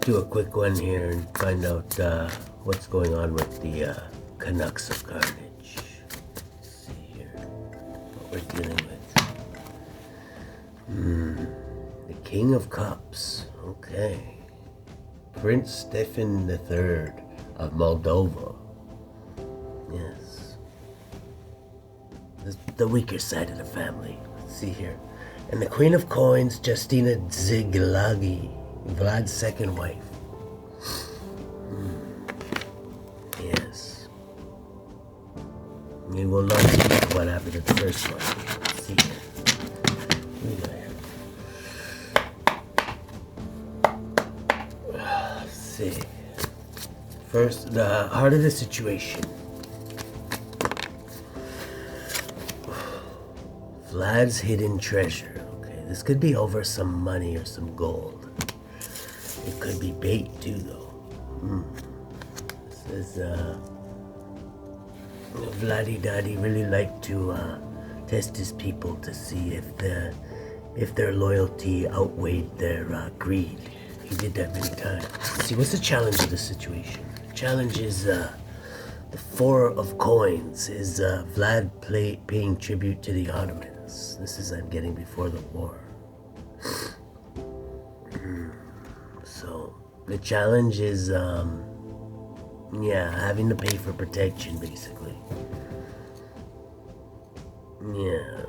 do a quick one here and find out what's going on with the Canucks of Carnage. Let's see here what we're dealing with. The King of Cups. Okay. Prince Stefan III of Moldova. Yes. The weaker side of the family. Let's see here. And the Queen of Coins, Justina Ziglagi, Vlad's second wife. Yes. We will not speak what happened to the first one. Let's see here. What do we got here? Let's see. First, the heart of the situation. Vlad's hidden treasure. Okay, this could be over some money or some gold. It could be bait too, though. This is Vladdy Daddy really liked to test his people to see if their loyalty outweighed their greed. He did that many times. See, what's the challenge of the situation? The challenge is the Four of Coins. Is Vlad paying tribute to the Ottomans? This is I'm getting before the war. So the challenge is having to pay for protection, basically. Yeah.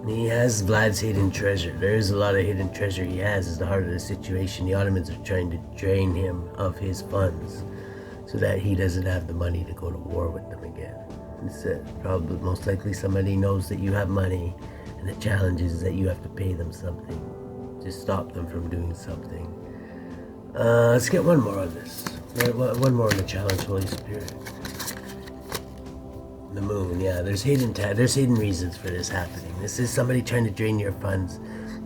He has Vlad's hidden treasure. There is a lot of hidden treasure he has. Is the heart of the situation. The Ottomans are trying to drain him of his funds so that he doesn't have the money to go to war with them again. It's probably most likely somebody knows that you have money, and the challenge is that you have to pay them something to stop them from doing something. Let's get one more on this. One more on the challenge, Holy Spirit. The moon, yeah. There's hidden reasons for this happening. This is somebody trying to drain your funds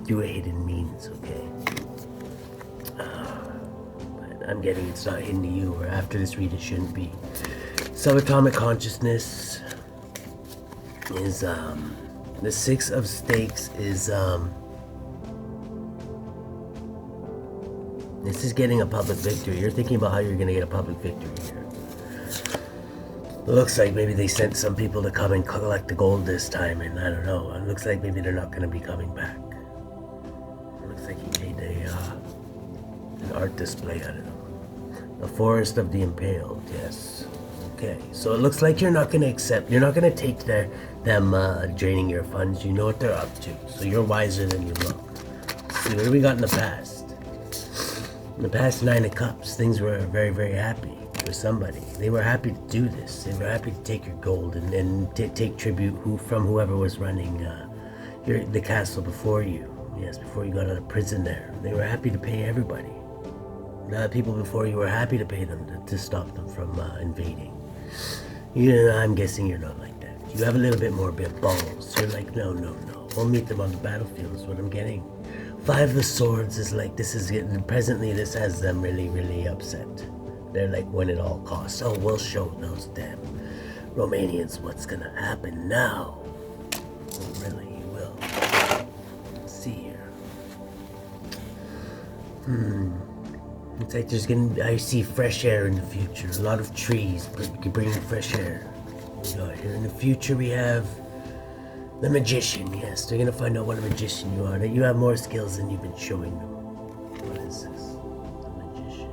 through a hidden means, okay? But I'm getting it's not hidden to you, or after this read it shouldn't be. Subatomic consciousness is the Six of Stakes is this is getting a public victory. You're thinking about how you're gonna get a public victory here. Looks like maybe they sent some people to come and collect the gold this time, and I don't know. It looks like maybe they're not gonna be coming back. It looks like he made an art display out of them. The Forest of the Impaled, yes. Okay, so it looks like you're not going to take them draining your funds. You know what they're up to, so you're wiser than you look. Let's see, what do we got in the past? In the past, 9 of Cups, things were very, very happy for somebody. They were happy to do this. They were happy to take your gold and then take tribute from whoever was running the castle before you. Yes, before you got out of prison there. They were happy to pay everybody. The people before you were happy to pay them to stop them from invading. I'm guessing you're not like that. You have a little bit more balls. You're like, no. We'll meet them on the battlefield is what I'm getting. 5 of Swords is like, presently this has them really, really upset. They're like, when it all costs. Oh, we'll show those damn Romanians what's gonna happen now. Oh, really, you will. Let's see here. It's like I see fresh air in the future. A lot of trees bringing fresh air. Here in the future we have the Magician. Yes, they're gonna find out what a magician you are. That you have more skills than you've been showing them. What is this? The Magician.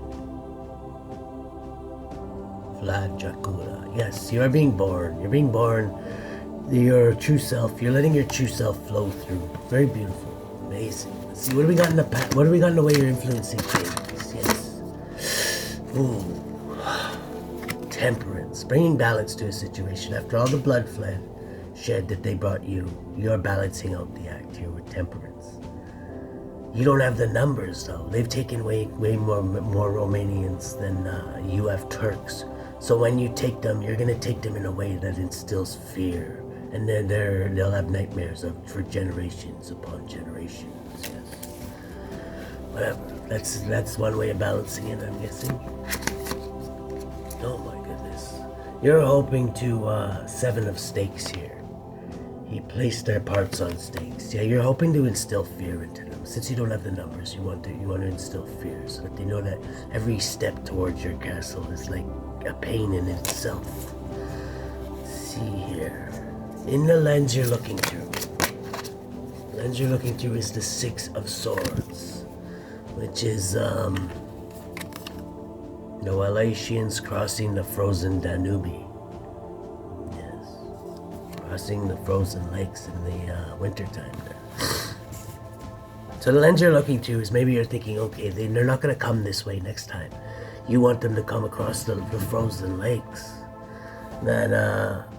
Vlad Dracula. Yes, you are being born. You're being born. Your true self. You're letting your true self flow through. Very beautiful. Amazing. Let's see, what do we got in the past? What do we got in the way you're influencing things? Yes. Ooh. Temperance. Bringing balance to a situation. After all the blood shed that they brought you, you're balancing out the act here with temperance. You don't have the numbers, though. They've taken way more Romanians than you have Turks. So when you take them, you're going to take them in a way that instills fear. And then they'll have nightmares for generations upon generations. Yes. Whatever. That's one way of balancing it, I'm guessing. Oh my goodness. You're hoping to 7 of Stakes here. He placed their parts on stakes. Yeah, you're hoping to instill fear into them. Since you don't have the numbers, you want to instill fear so that they know that every step towards your castle is like a pain in itself. Let's see here. In the lens you're looking through. The lens you're looking through is the Six of Swords, which is the Wallachians crossing the frozen Danube. Crossing the frozen lakes in the wintertime there. So the lens you're looking to is maybe you're thinking, okay, they're not going to come this way next time. You want them to come across the frozen lakes that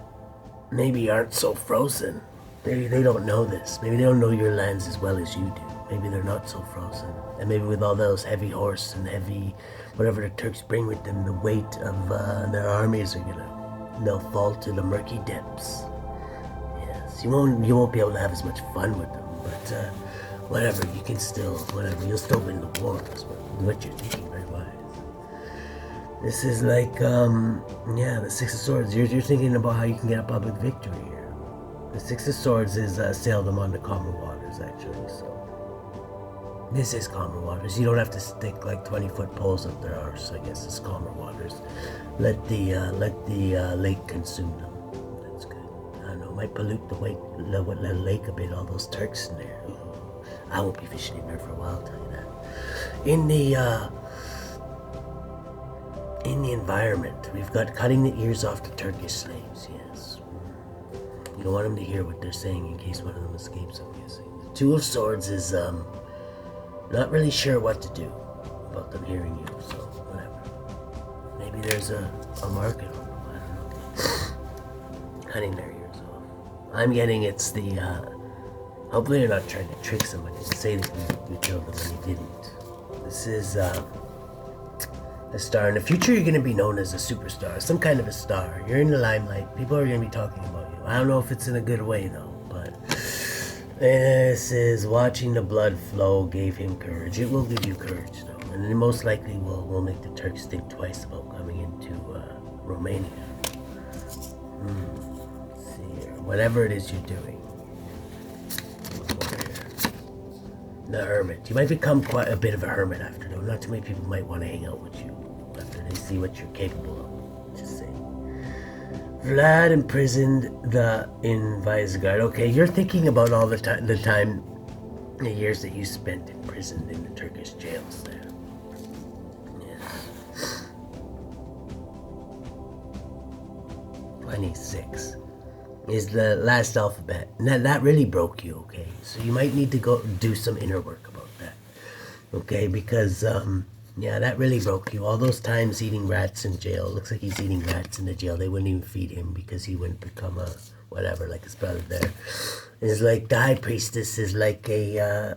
maybe aren't so frozen. They don't know this. Maybe they don't know your lands as well as you do. Maybe they're not so frozen. And maybe with all those heavy horse and heavy, whatever the Turks bring with them, the weight of their armies they'll fall to the murky depths. You won't be able to have as much fun with them, but whatever, you can still, you'll still win the war. That's what you're thinking, very wise. This is like, the Six of Swords. You're thinking about how you can get a public victory here. The Six of Swords is sail them on to calmer waters, actually, so. This is calmer waters. You don't have to stick like 20-foot poles up their arse, I guess it's calmer waters. Let the lake consume them. Might pollute the lake a bit, all those Turks in there. I won't be fishing in there for a while, I'll tell you that. In the environment, we've got cutting the ears off the Turkish slaves, yes. You don't want them to hear what they're saying in case one of them escapes, I'm guessing. The Two of Swords is not really sure what to do about them hearing you, so whatever. Maybe there's a market on them, I don't know. Cutting their ears. I'm getting it's the, hopefully you're not trying to trick somebody to say that you killed them when you didn't. This is, a star. In the future, you're going to be known as a superstar, some kind of a star. You're in the limelight. People are going to be talking about you. I don't know if it's in a good way, though, but this is watching the blood flow gave him courage. It will give you courage, though, and it most likely will make the Turks think twice about coming into Romania. Whatever it is you're doing. The Hermit. You might become quite a bit of a hermit after, though. Not too many people might want to hang out with you after they see what you're capable of. Just saying. Vlad imprisoned in Vizgard. Okay, you're thinking about all the years that you spent imprisoned in the Turkish jails there. Yes. 26. Is the last alphabet. Now, that really broke you, okay? So you might need to go do some inner work about that, okay? Because, that really broke you. All those times eating rats in jail. Looks like he's eating rats in the jail. They wouldn't even feed him because he wouldn't become a whatever, like his brother there. It's like the High Priestess is like a,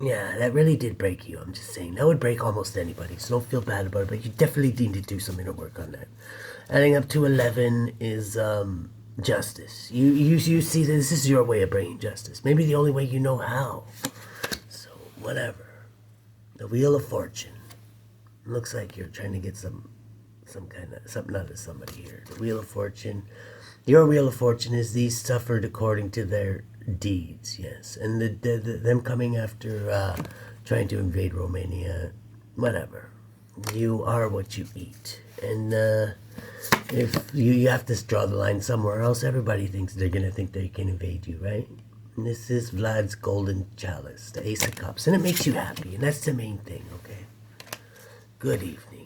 that really did break you. I'm just saying. That would break almost anybody, so don't feel bad about it, but you definitely need to do some inner work on that. Adding up to 11 is justice. You see that this is your way of bringing justice. Maybe the only way you know how. So, whatever. The Wheel of Fortune. Looks like you're trying to get something out of somebody here. The Wheel of Fortune. Your Wheel of Fortune is these suffered according to their deeds, yes. And them coming after trying to invade Romania, whatever. You are what you eat. And if you have to draw the line somewhere else, everybody thinks they're going to think they can invade you, right? And this is Vlad's golden chalice, the Ace of Cups. And it makes you happy, and that's the main thing, okay? Good evening.